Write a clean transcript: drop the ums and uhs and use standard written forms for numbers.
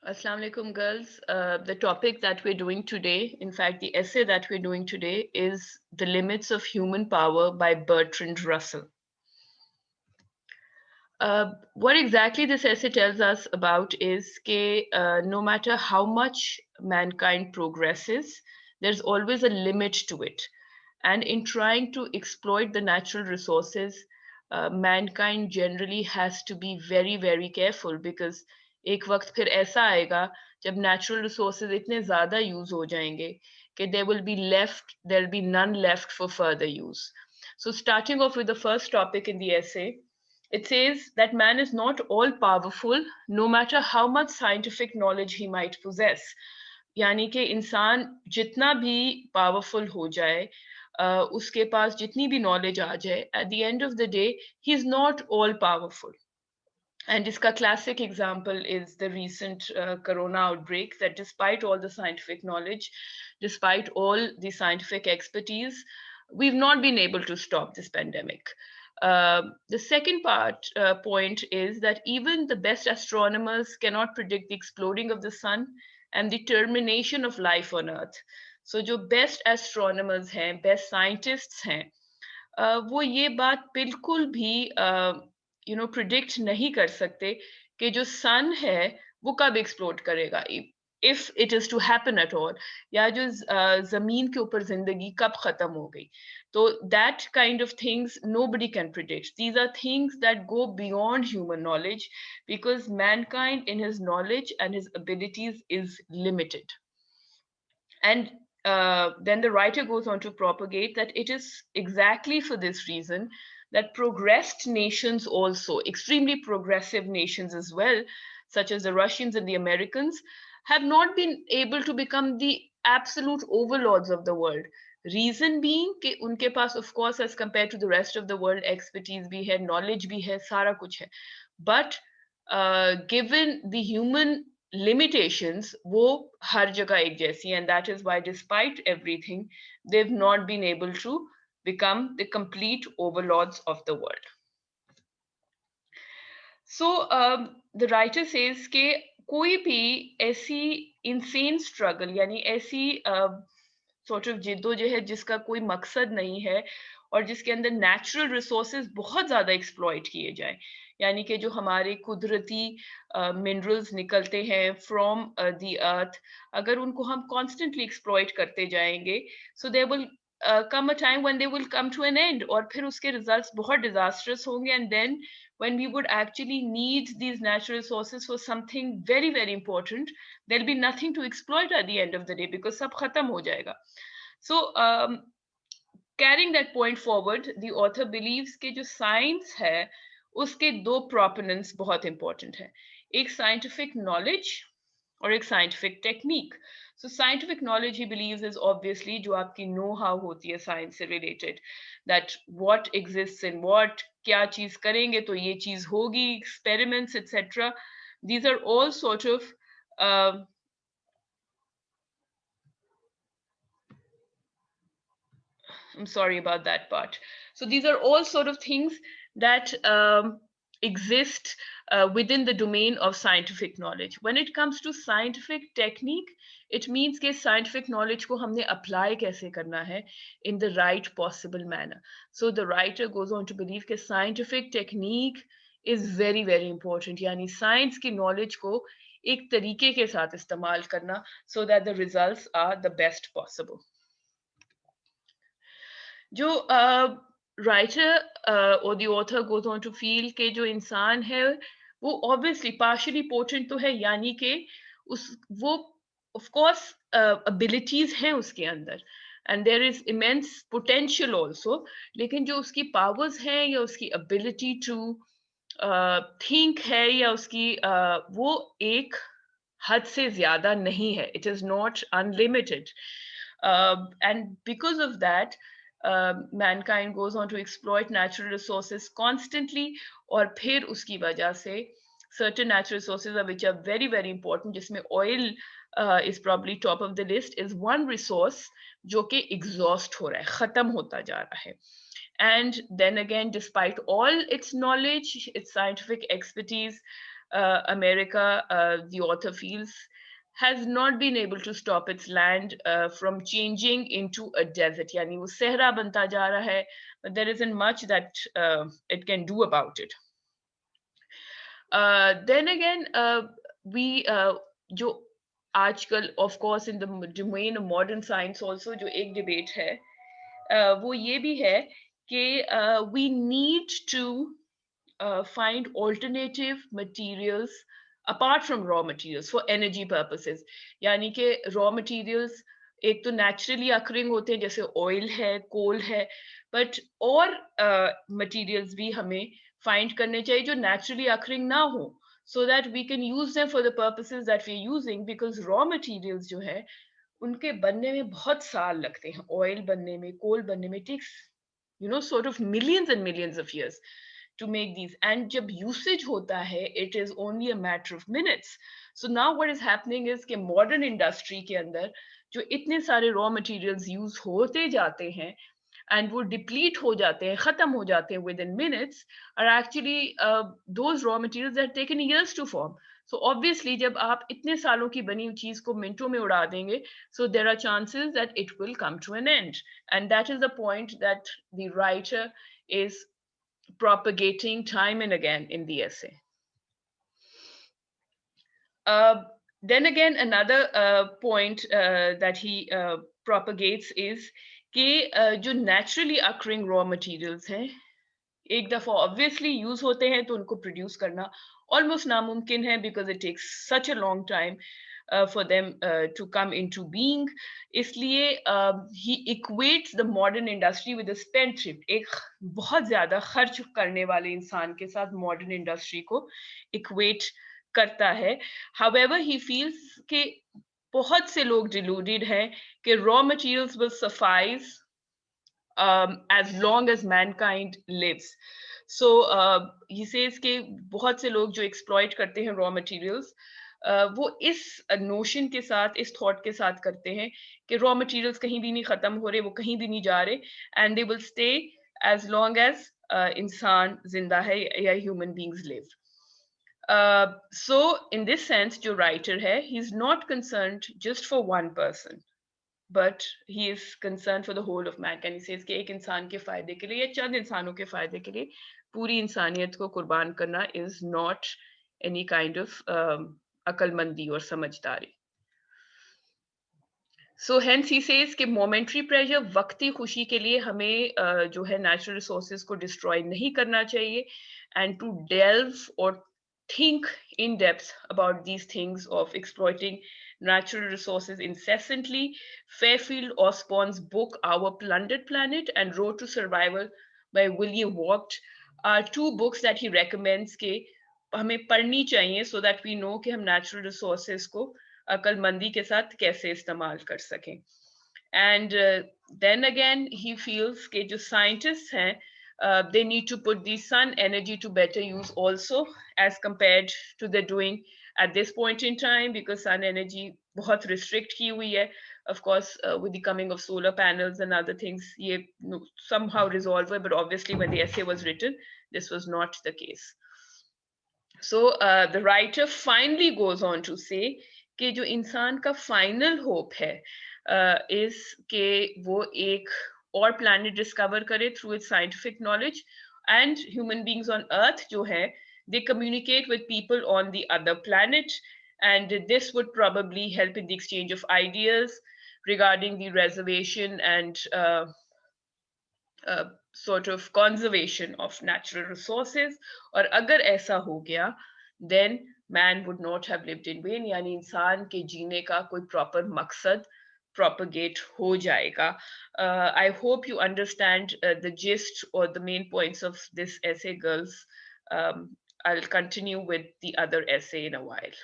Assalamu alaikum, girls. The topic that we're doing today, in fact, the essay that we're doing today is The Limits of Human Power by Bertrand Russell. What exactly this essay tells us about is that no matter how much mankind progresses, there's always a limit to it. And in trying to exploit the natural resources, mankind generally has to be very, very careful because एक वक्त फिर ऐसा आएगा जब natural resources इतने ज़्यादा use हो जाएंगे कि there will be none left for further use. So starting off with the first topic in the essay, it says that man is not all powerful, no matter how much scientific knowledge he might possess. यानी कि इंसान जितना भी powerful हो जाए, उसके पास जितनी भी नॉलेज आ जाए, at the end of the day, he is not all powerful. And its classic example is the recent corona outbreak, that despite all the scientific knowledge, despite all the scientific expertise, we've not been able to stop this pandemic. The second point is that even the best astronomers cannot predict the exploding of the sun and the termination of life on Earth. So, जो best astronomers हैं, best scientists हैं, वो ये बात बिल्कुल भी predict नहीं कर सकते कि जो सन है वो कब एक्सप्लोड करेगा, if it is to happen at all, या जो जमीन के ऊपर जिंदगी कब खत्म हो गई. तो that kind of things nobody can predict. These are things that go beyond human knowledge because mankind in his knowledge and his abilities is limited. And then the writer goes on to propagate that it is exactly for this reason that progressed nations, also extremely progressive nations as well, such as the Russians and the Americans, have not been able to become the absolute overlords of the world. Reason being कि उनके पास, of course, as compared to the rest of the world, expertise भी है, knowledge भी है, सारा कुछ है. But given the human limitations, वो हर जगह एक जैसी, and that is why despite everything they've not been able to become the complete overlords of the world. So the writer says कि कोई भी ऐसी insane struggle, यानी ऐसी sort of जिद्दोजहद जिसका कोई मकसद नहीं है और जिसके अंदर नेचुरल रिसोर्सेज बहुत ज़्यादा एक्सप्लॉइट किए जाएं, यानी कि जो हमारे कुदरती मिनरल्स निकलते हैं फ्रॉम द अर्थ, अगर उनको हम कॉन्स्टेंटली एक्सप्लॉइट करते जाएंगे, so they will come a time when they will come to an end, और फिर उसके रिजल्ट्स बहुत disastrous होंगे, and then when we would actually need these natural resources for something very very important, there'll be nothing to exploit at the end of the day because सब खत्म हो जाएगा. So carrying that point forward, the author believes कि जो science है उसके दो proponents बहुत important हैं, एक scientific knowledge और एक scientific technique. So scientific knowledge, he believes, is obviously जो आपकी know-how होती है science से related, that what exists in what, क्या चीज करेंगे तो ये चीज होगी, experiments, etc. These are all sort of I'm sorry about that part. So these are all sort of things that exist within the domain of scientific knowledge. When it comes to scientific technique, it means कि scientific knowledge को हमने apply कैसे करना है in the right possible manner. So the writer goes on to believe कि scientific technique is very very important. यानी science की knowledge को एक तरीके के साथ इस्तेमाल करना so that the results are the best possible. जो राइटर और the author goes on to feel के जो इंसान है वो ऑब्वियसली पार्शियली पोटेंट तो है, यानी कि उस वो ऑफ कोर्स एबिलिटीज हैं उसके अंदर, and there is immense potential also, लेकिन जो उसकी पावर्स हैं या उसकी एबिलिटी टू थिंक है या उसकी वो एक हद से ज्यादा नहीं है, it is not unlimited. And because of that, mankind goes on to exploit natural resources constantly, और फिर उसकी वजह से certain natural resources which are very very important, जिसमें oil is probably top of the list, is one resource जो कि exhaust हो रहा है, खत्म होता जा रहा है. And then again, despite all its knowledge, its scientific expertise, America, the author feels, has not been able to stop its land from changing into a desert. Yani wo sehra banta ja raha hai, but there isn't much that it can do about it. Then again, we जो आजकल of course in the domain of modern science also जो एक debate है, वो ये भी है कि we need to find alternative materials apart from raw materials for energy purposes. यानी कि raw materials एक तो naturally occurring होते हैं जैसे oil है, coal है, but और materials भी हमें find करने चाहिए जो naturally occurring ना हो, so that we can use them for the purposes that we're using, because raw materials जो है उनके बनने में बहुत साल लगते हैं, ऑयल बनने में, कोल बनने में, takes sort of millions and millions of years to make these, and जब usage होता है it is only a matter of minutes. So now what is happening is कि modern industry के अंदर जो इतने सारे raw materials use होते जाते हैं and वो deplete हो जाते हैं, खत्म हो जाते हैं within minutes, are actually those raw materials that are taken years to form. So obviously जब आप इतने सालों की बनी हुई चीज को मिनटों में उड़ा देंगे, so there are chances that it will come to an end, and that is the point that the writer is propagating time and again in the essay. Then again, another point that he propagates is कि जो naturally occurring raw materials हैं, एक दफा obviously use होते हैं तो उनको produce करना almost नामुमकिन है, because it takes such a long time for them to come into being. इसलिए he equates the modern industry with a spendthrift, एक बहुत ज्यादा खर्च करने वाले इंसान के साथ modern industry को equate करता है. However, he feels कि बहुत से लोग deluded हैं कि raw materials will suffice as long as mankind lives. So he says कि बहुत से लोग जो exploit करते हैं raw materials, वो इस notion के साथ, इस thought के साथ करते हैं कि raw materials कहीं भी नहीं खत्म हो रहे, वो कहीं भी नहीं जा रहे, and they will stay as long as इंसान जिंदा है या human beings live. So in this sense जो writer है, he's not concerned just for one person, but he is concerned for the whole of mankind. He says कि एक इंसान के फायदे के लिए या चंद इंसानों के फायदे के लिए पूरी इंसानियत को कुर्बान करना is not any kind of अकलमंदी और समझदारी. So hence he says कि momentary pleasure, वक्ती खुशी के लिए हमें जो है natural resources को destroy नहीं करना चाहिए, and to delve or think in depth about these things of exploiting natural resources incessantly. Fairfield Osborne's book Our Plundered Planet and Road to Survival by William Watt are two books that he recommends कि हमें पढ़नी चाहिए, so that we know कि हम natural resources को अकलमंदी के साथ कैसे इस्तेमाल कर सकें. And then again he feels कि जो scientists हैं, they need to put the sun energy to better use also, as compared to the doing at this point in time, because sun energy बहुत restrict की हुई है. Of course, with the coming of solar panels and other things, ये somehow resolve it, but obviously when the essay was written, this was not the case. So the writer finally goes on to say कि जो इंसान का final hope है is कि वो एक और planet discover करे through its scientific knowledge, and human beings on Earth जो है, they communicate with people on the other planet, and this would probably help in the exchange of ideas regarding the reservation and sort of conservation of natural resources. और अगर ऐसा हो गया, then man would not have lived in vain, यानी इंसान के जीने का कोई proper मकसद propagate हो जाएगा. I hope you understand the gist or the main points of this essay, girls. I'll continue with the other essay in a while.